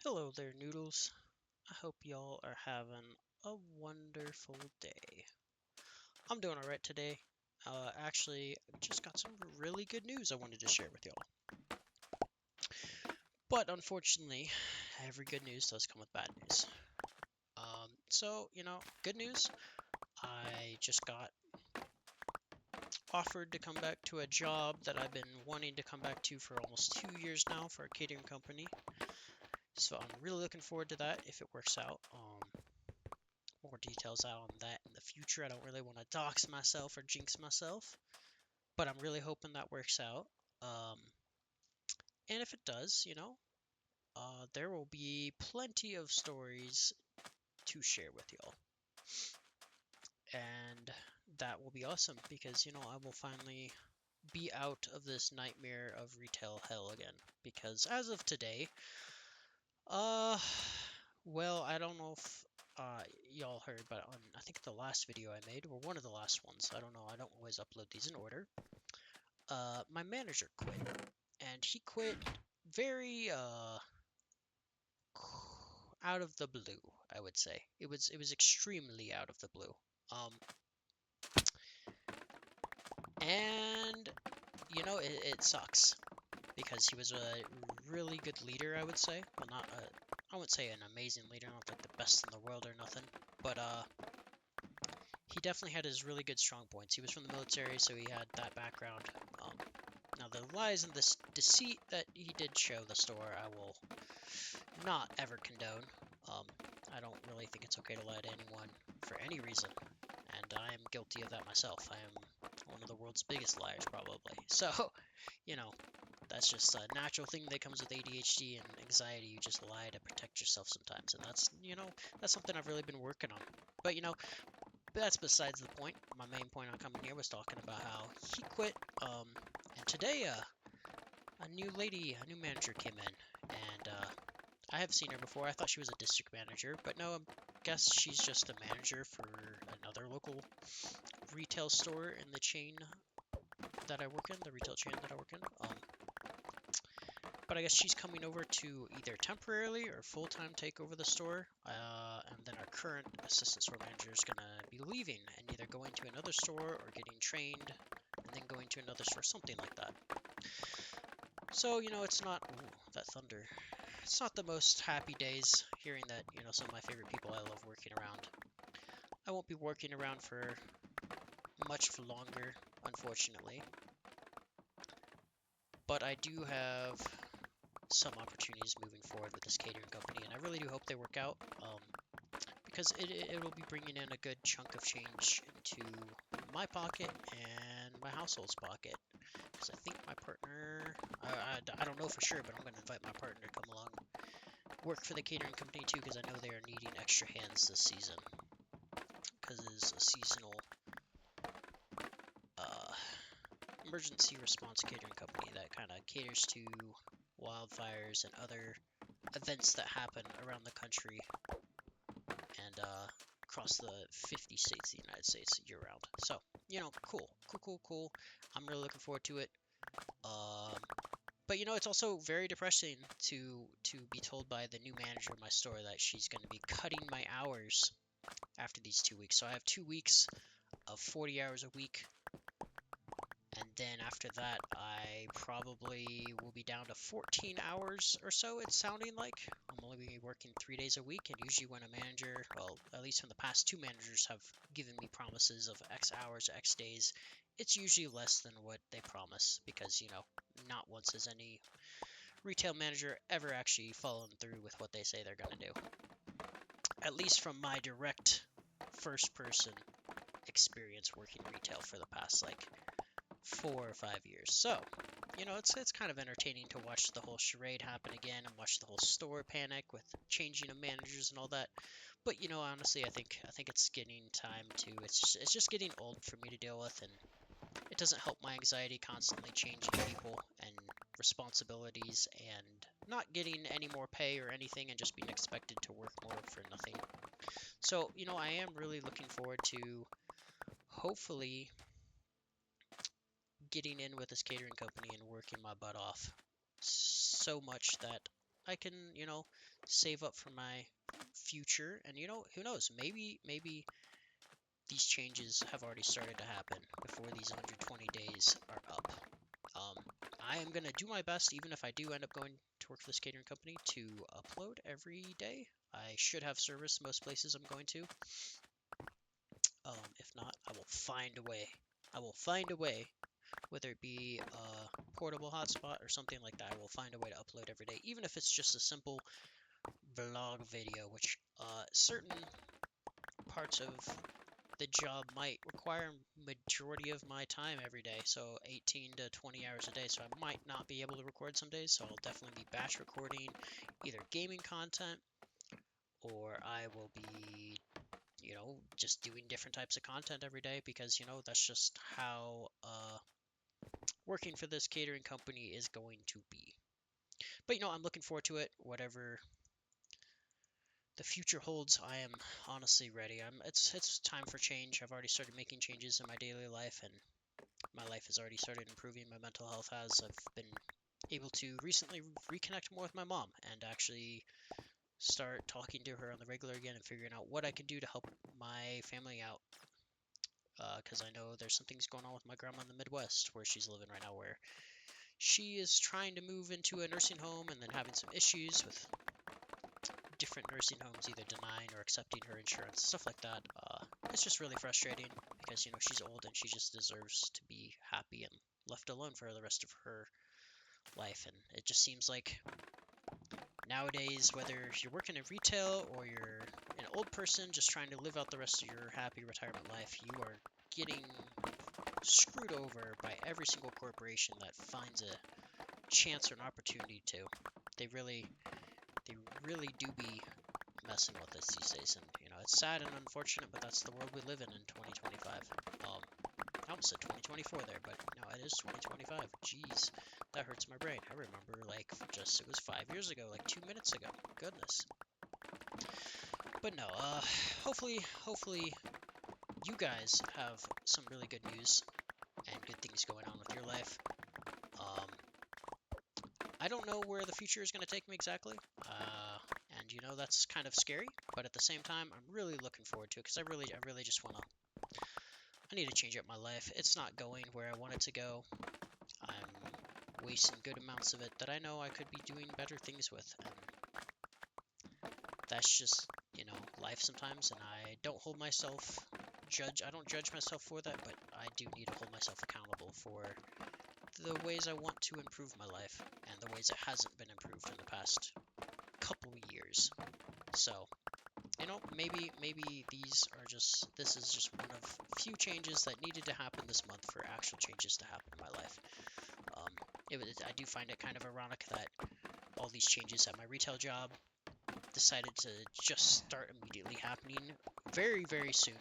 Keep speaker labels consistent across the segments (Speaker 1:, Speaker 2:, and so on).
Speaker 1: Hello there, Noodles. I hope y'all are having a wonderful day. I'm doing alright today. Actually, just got some really good news I wanted to share with y'all. But unfortunately, every good news does come with bad news. Good news. I just got offered to come back to a job that I've been wanting to come back to for almost 2 years now for a catering company. So I'm really looking forward to that if it works out. More details out on that in the future. I don't really want to dox myself or jinx myself, but I'm really hoping that works out. Um, and if it does, there will be plenty of stories to share with y'all. And that will be awesome because, I will finally be out of this nightmare of retail hell again. Because as of today, uh, well, I don't know if y'all heard, but on I think the last video I made, or one of the last ones, I don't know, I don't always upload these in order. My manager quit, and he quit very out of the blue, I would say. It was extremely out of the blue. Um, and it sucks because he was a really good leader, I would say. Well, not I wouldn't say an amazing leader, not like the best in the world or nothing, but he definitely had his really good strong points. He was from the military, so he had that background. Um, Now, the lies and the deceit that he did show the store, I will not ever condone. Um, I don't really think it's okay to lie to anyone for any reason, and I am guilty of that myself. I am one of the world's biggest liars, probably. So, you know, that's just a natural thing that comes with ADHD and anxiety. You just lie to protect yourself sometimes, and that's something I've really been working on. But but that's besides the point. My main point on coming here was talking about how he quit. And today, a new lady, a new manager came in, and I have seen her before. I thought she was a district manager, but no, I guess she's just a manager for another local retail store in the chain that I work in, the retail chain that I work in. But I guess she's coming over to either temporarily or full-time take over the store. And then our current assistant store manager is gonna be leaving and either going to another store or getting trained and then going to another store, something like that. So, it's not, ooh, that thunder. It's not the most happy days hearing that, some of my favorite people I love working around. I won't be working around for much longer, unfortunately. But I do have some opportunities moving forward with this catering company, and I really do hope they work out. Because it will be bringing in a good chunk of change into my pocket and my household's pocket. Because I think my partner, I don't know for sure, but I'm going to invite my partner to come along, work for the catering company too, because I know they are needing extra hands this season. Because it's a seasonal uh, emergency response catering company that kind of caters to wildfires and other events that happen around the country and across the 50 states of the United States year round. So, cool. I'm really looking forward to it. Um, but it's also very depressing to be told by the new manager of my store that she's going to be cutting my hours after these 2 weeks. So I have 2 weeks of 40 hours a week, and then after that, I probably will be down to 14 hours or so, it's sounding like. I'm only going to be working 3 days a week, and usually when a manager, well, at least from the past two managers have given me promises of X hours, X days, it's usually less than what they promise because, not once has any retail manager ever actually followed through with what they say they're going to do. At least from my direct first person experience working retail for the past like 4 or 5 years. So, it's kind of entertaining to watch the whole charade happen again and watch the whole store panic with changing of managers and all that. But honestly, I think it's getting time to. It's just getting old for me to deal with, and it doesn't help my anxiety constantly changing people and responsibilities and not getting any more pay or anything and just being expected to work more for nothing. So, I am really looking forward to hopefully getting in with this catering company and working my butt off so much that I can, save up for my future. And who knows? Maybe these changes have already started to happen before these 120 days are up. Um, I am gonna do my best, even if I do end up going to work for this catering company, to upload every day. I should have service most places I'm going to. If not, I will find a way. I will find a way, whether it be a portable hotspot or something like that. I will find a way to upload every day, even if it's just a simple vlog video, which certain parts of the job might require majority of my time every day, so 18 to 20 hours a day, so I might not be able to record some days, so I'll definitely be batch recording either gaming content, or I will be, just doing different types of content every day, because, that's just how working for this catering company is going to be. But, I'm looking forward to it, whatever the future holds. I am honestly ready. It's time for change. I've already started making changes in my daily life, and my life has already started improving. My mental health has. I've been able to recently reconnect more with my mom and actually start talking to her on the regular again and figuring out what I can do to help my family out. Because I know there's some things going on with my grandma in the Midwest where she's living right now, where she is trying to move into a nursing home and then having some issues with different nursing homes either denying or accepting her insurance, stuff like that. It's just really frustrating because, she's old and she just deserves to be happy and left alone for the rest of her life. And it just seems like nowadays, whether you're working in retail or you're an old person just trying to live out the rest of your happy retirement life, you are getting screwed over by every single corporation that finds a chance or an opportunity to. They really, they really do be messing with us these days, and it's sad and unfortunate, but that's the world we live in 2025. I almost said 2024 there, but no, it is 2025. Jeez, that hurts my brain. I remember it was 5 years ago, like 2 minutes ago. Goodness. But no, hopefully you guys have some really good news and good things going on with your life. Um, I don't know where the future is going to take me exactly. And that's kind of scary, but at the same time, I'm really looking forward to it because I really just want to. I need to change up my life. It's not going where I want it to go. I'm wasting good amounts of it that I know I could be doing better things with, and that's just, life sometimes. And I don't hold myself I don't judge myself for that, but I do need to hold myself accountable for the ways I want to improve my life and the ways it hasn't been improved in the past couple years. So, maybe this is just one of few changes that needed to happen this month for actual changes to happen in my life. I do find it kind of ironic that all these changes at my retail job decided to just start immediately happening very, very soon,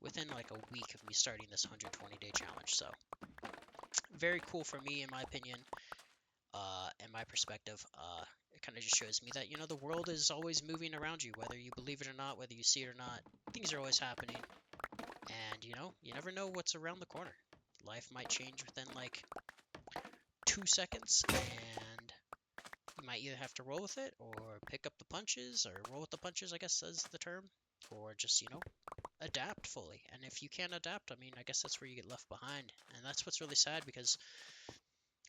Speaker 1: within like a week of me starting this 120-day challenge. So, very cool for me, in my opinion. In my perspective, it kind of just shows me that, the world is always moving around you, whether you believe it or not, whether you see it or not. Things are always happening, and, you never know what's around the corner. Life might change within like 2 seconds, and you might either have to roll with it, or pick up the punches, or roll with the punches, I guess is the term, or just, adapt fully. And if you can't adapt, I mean, I guess that's where you get left behind, and that's what's really sad, because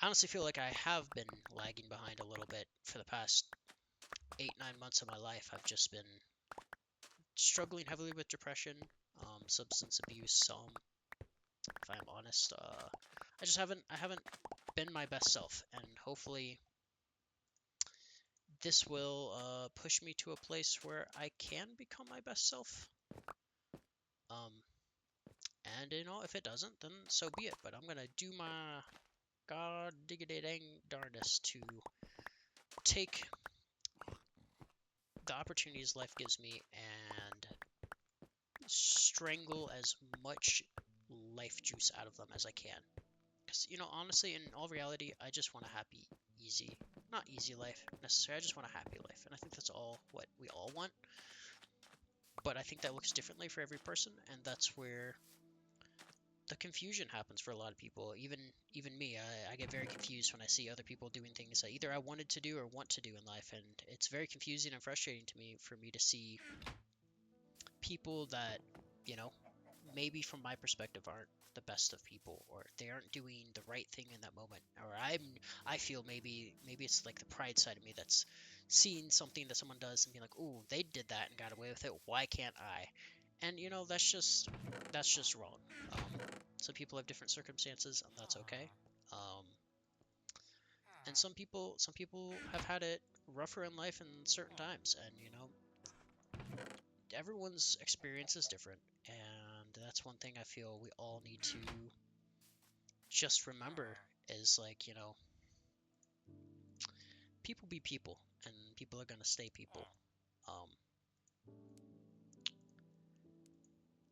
Speaker 1: I honestly feel like I have been lagging behind a little bit for the past 8, 9 months of my life. I've just been struggling heavily with depression, substance abuse. If I'm honest, I haven't been my best self, and hopefully this will push me to a place where I can become my best self. Um, and if it doesn't, then so be it. But I'm gonna do my god diggity dang darndest to take the opportunities life gives me and strangle as much life juice out of them as I can. Because, honestly, in all reality, I just want a happy, easy, not easy life necessarily, I just want a happy life. And I think that's all what we all want. But I think that looks differently for every person, and that's where the confusion happens for a lot of people. Even me, I get very confused when I see other people doing things that either I wanted to do or want to do in life, and it's very confusing and frustrating to me for me to see people that, you know, maybe from my perspective aren't the best of people, or they aren't doing the right thing in that moment, or I feel maybe it's like the pride side of me that's seeing something that someone does and being like, "Ooh, they did that and got away with it. Why can't I?" And you know, that's just wrong. Um, some people have different circumstances, and that's okay. Um, and some people have had it rougher in life in certain times, and you know, everyone's experience is different, and that's one thing I feel we all need to just remember is like, you know, people be people, and people are gonna stay people. Um,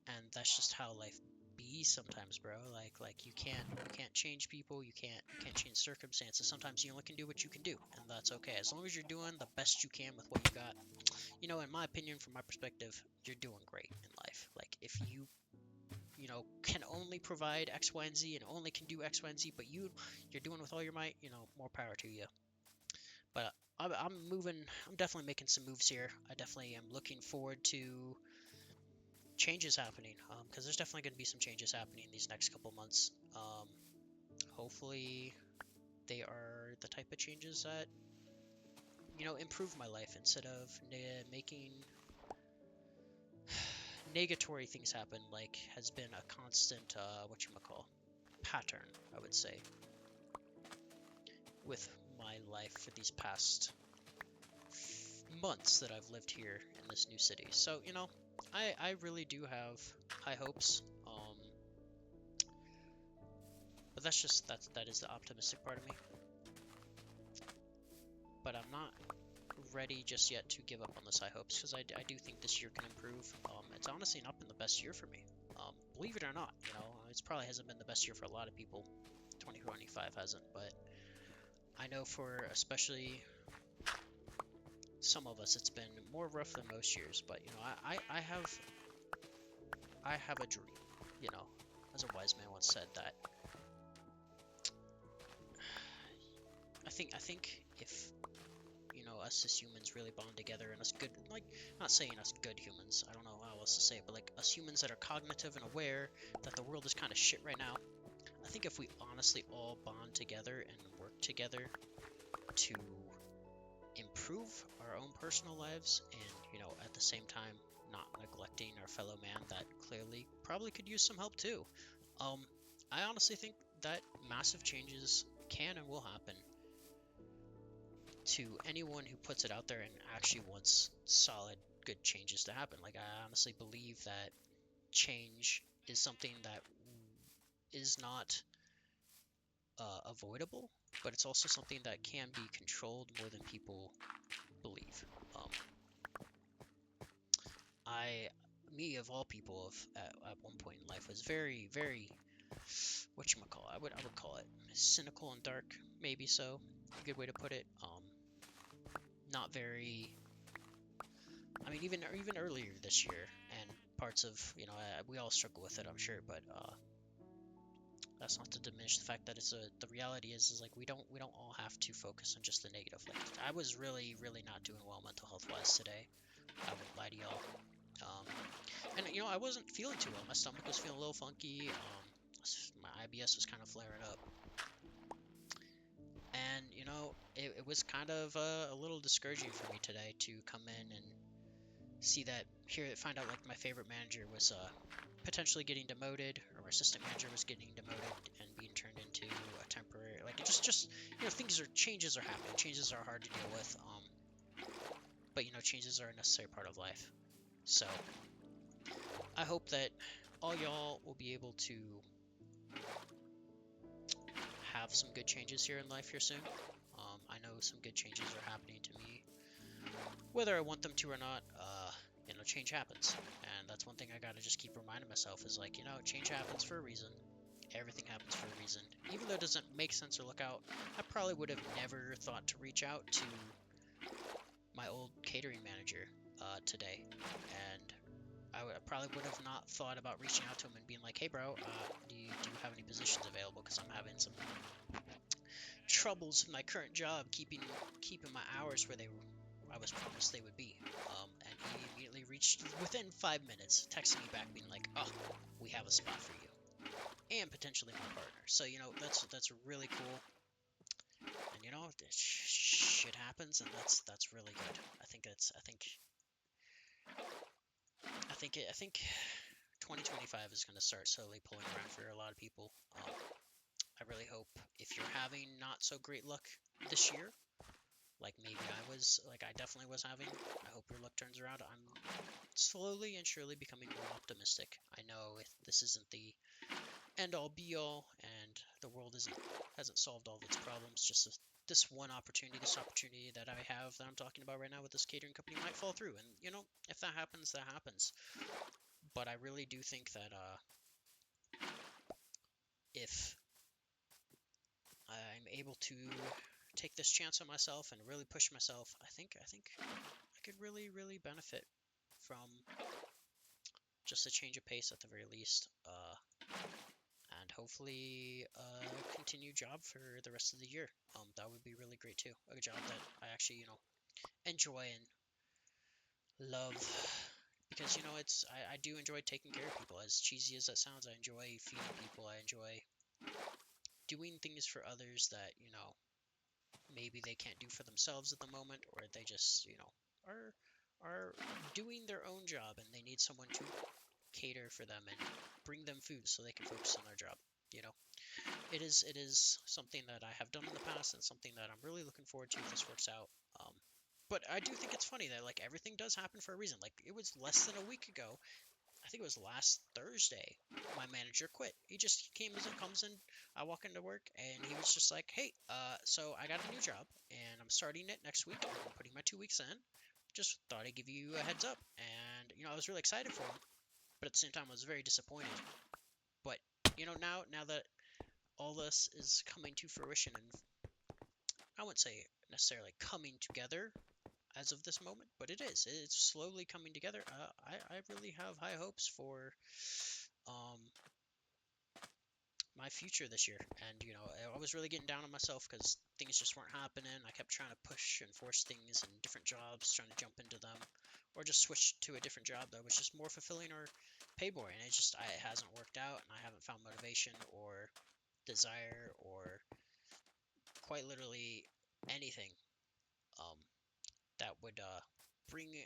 Speaker 1: and that's just how life be sometimes, bro. Like you can't change people, you can't change circumstances. Sometimes you only can do what you can do, and that's okay. As long as you're doing the best you can with what you got. You know, in my opinion, from my perspective, you're doing great in life. Like if you know, can only provide X, Y, and Z and only can do X, Y, and Z, but you're doing with all your might, you know, more power to you. But I'm moving, I'm definitely making some moves here. I definitely am looking forward to changes happening, because there's definitely going to be some changes happening these next couple months. Hopefully they are the type of changes that, you know, improve my life instead of making negatory things happen, like has been a constant, whatchamacall, pattern, I would say, with my life for these past months that I've lived here in this new city. So, you know, I really do have high hopes. But that is the optimistic part of me. But I'm not ready just yet to give up on those high hopes because I do think this year can improve. It's honestly not been the best year for me. Believe it or not, you know, it's probably hasn't been the best year for a lot of people. 2025 hasn't, but I know for especially some of us, it's been more rough than most years. But you know, I have a dream. You know, as a wise man once said that I think if you know us as humans really bond together and us good, like, not saying us good humans, I don't know how else to say it, but like us humans that are cognitive and aware that the world is kind of shit right now, I think if we honestly all bond together and work together to improve our own personal lives and, you know, at the same time not neglecting our fellow man that clearly probably could use some help too, um I honestly think that massive changes can and will happen to anyone who puts it out there and actually wants solid, good changes to happen. Like, I honestly believe that change is something that is not avoidable, but it's also something that can be controlled more than people believe. Um, I, me of all people, at one point in life was very, very, whatchamacallit, I would call it cynical and dark, maybe so, a good way to put it. Not very, I mean, even earlier this year, and parts of, you know, we all struggle with it, I'm sure, but that's not to diminish the fact that the reality is like we don't all have to focus on just the negative. Like, I was really not doing well mental health wise today. I won't lie to y'all. Um, and you know, I wasn't feeling too well. My stomach was feeling a little funky. My IBS was kind of flaring up, and you know, it was kind of a little discouraging for me today to come in and see that here, find out like my favorite manager was potentially getting demoted, or assistant manager was getting demoted and being turned into a temporary, like, it just you know, changes are happening. Changes are hard to deal with, but you know, changes are a necessary part of life. So I hope that all y'all will be able to have some good changes here in life here soon. I know some good changes are happening to me, whether I want them to or not. You know, change happens, and that's one thing I gotta just keep reminding myself is like, you know, change happens for a reason. Everything happens for a reason. Even though it doesn't make sense or look out, I probably would have never thought to reach out to my old catering manager today, and I probably would have not thought about reaching out to him and being like, hey, bro, do you have any positions available? Because I'm having some troubles in my current job keeping my hours where I was promised they would be. And he immediately reached within 5 minutes, texting me back, being like, "Oh, we have a spot for you, and potentially my partner." So that's really cool. And shit happens, and that's really good. I think 2025 is going to start slowly pulling around for a lot of people. I really hope if you're having not so great luck this year, like maybe I definitely was having, I hope your luck turns around. I'm slowly and surely becoming more optimistic. I know this isn't the end all be all, and the world hasn't solved all of its problems. Just this one opportunity, this opportunity that I have that I'm talking about right now with this catering company might fall through, and if that happens, that happens. But I really do think that if I'm able to take this chance on myself and really push myself, I think I could really benefit from just a change of pace at the very least, and hopefully a continued job for the rest of the year. That would be really great too. A job that I actually enjoy and love, because I do enjoy taking care of people. As cheesy as that sounds, I enjoy feeding people. I enjoy doing things for others that maybe they can't do for themselves at the moment, or they just are doing their own job and they need someone to cater for them and bring them food so they can focus on their job. You know, it is something that I have done in the past and something that I'm really looking forward to if this works out. But I do think it's funny that like everything does happen for a reason. Like it was less than a week ago. I think it was last Thursday. My manager quit. He comes in. I walk into work and he was just like, "Hey, so I got a new job and I'm starting it next week. I'm putting my 2 weeks in. Just thought I'd give you a heads up." And I was really excited for him, but at the same time, I was very disappointed. But now that all this is coming to fruition, and I wouldn't say necessarily coming together as of this moment, but it's slowly coming together. I really have high hopes for um, my future this year. And I was really getting down on myself because things just weren't happening. I kept trying to push and force things in different jobs, trying to jump into them, or just switch to a different job that was just more fulfilling or pay more. And it hasn't worked out, and I haven't found motivation or desire or quite literally anything um, that would bring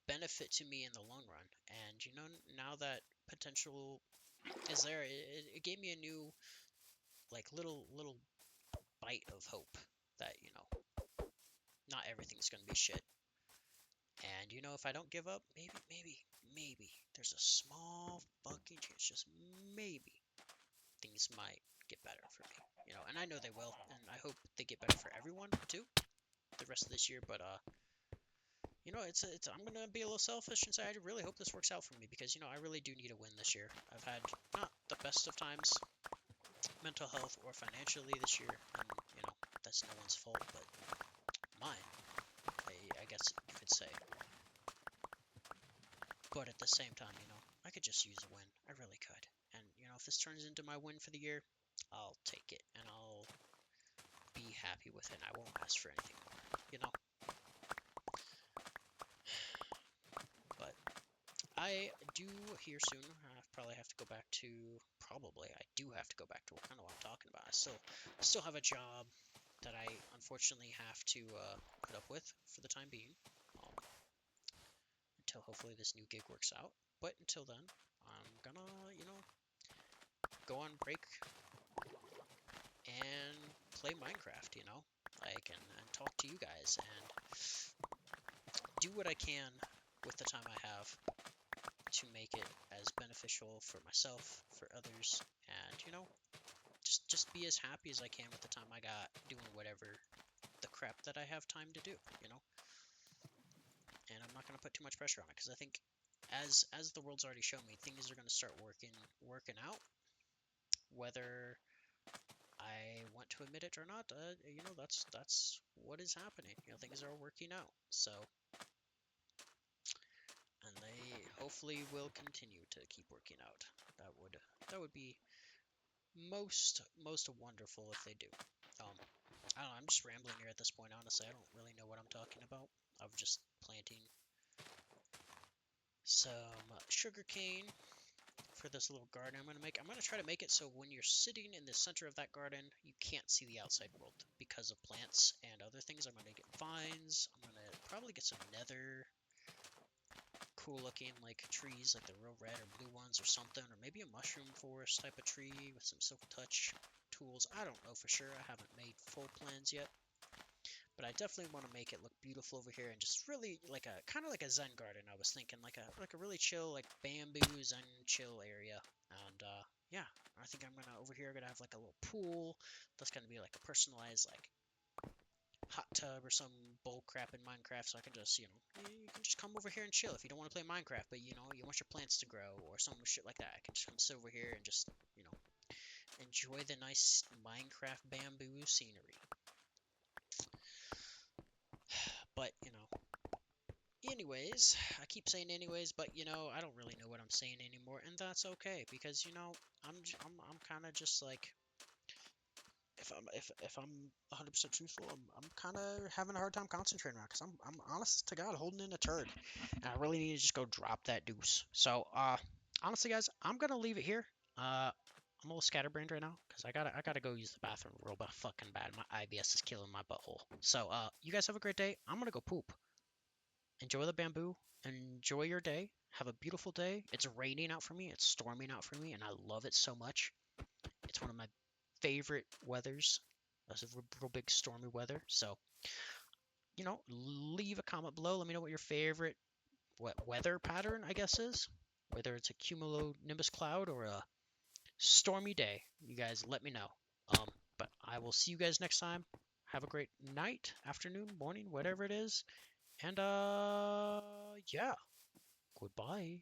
Speaker 1: benefit to me in the long run. And now that potential is there, it gave me a new like little bite of hope that not everything's gonna be shit. And if I don't give up, maybe there's a small fucking chance, just maybe things might get better for me. And I know they will, and I hope they get better for everyone too the rest of this year. But it's I'm gonna be a little selfish and say I really hope this works out for me, because I really do need a win this year. I've had not the best of times, mental health or financially this year, and that's no one's fault but mine. I guess you could say. But at the same time, I could just use a win. I really could. And if this turns into my win for the year, I'll take it and I'll be happy with it. I won't ask for anything more. But I do here soon. I probably have to go back to. Probably I do have to go back to work. I know what I'm talking about. I still have a job that I unfortunately have to put up with for the time being, um, until hopefully this new gig works out. But until then, I'm gonna go on break and play Minecraft. Like and talk to you guys and do what I can with the time I have to make it as beneficial for myself, for others, and just be as happy as I can with the time I got doing whatever the crap that I have time to do, and I'm not gonna put too much pressure on it, because I think as the world's already shown me, things are gonna start working out, whether I want to admit it or not. That's what is happening. Things are working out. So, and they hopefully will continue to keep working out. That would be most wonderful if they do. Um, I don't know, I'm just rambling here at this point, honestly. I don't really know what I'm talking about. I'm just planting some sugarcane for this little garden I'm going to make. I'm going to try to make it so when you're sitting in the center of that garden, you can't see the outside world because of plants and other things. I'm going to get vines. I'm going to probably get some nether cool looking like trees, like the real red or blue ones or something, or maybe a mushroom forest type of tree with some silk touch tools. I don't know for sure. I haven't made full plans yet. But I definitely want to make it look beautiful over here and just really like a kind of like a Zen garden. I was thinking like a really chill like bamboo Zen chill area. And yeah, I think I'm gonna over here gonna have like a little pool that's gonna be like a personalized like hot tub or some bull crap in Minecraft. So I can just you can just come over here and chill if you don't want to play Minecraft, but you want your plants to grow or some shit like that. I can just come sit over here and just enjoy the nice Minecraft bamboo scenery. But anyways, I keep saying anyways, but I don't really know what I'm saying anymore, and that's okay because I'm kind of just like if I'm 100% truthful, I'm kind of having a hard time concentrating now because I'm honest to God holding in a turd, and I really need to just go drop that deuce. So honestly, guys, I'm gonna leave it here. I'm a little scatterbrained right now because I gotta go use the bathroom real fucking bad. My IBS is killing my butthole. So you guys have a great day. I'm gonna go poop. Enjoy the bamboo. Enjoy your day. Have a beautiful day. It's raining out for me. It's storming out for me, and I love it so much. It's one of my favorite weathers. That's a real big stormy weather. So, leave a comment below. Let me know what your favorite weather pattern, I guess, is. Whether it's a cumulonimbus cloud or a stormy day. You guys let me know. But I will see you guys next time. Have a great night, afternoon, morning, whatever it is. And yeah. Goodbye.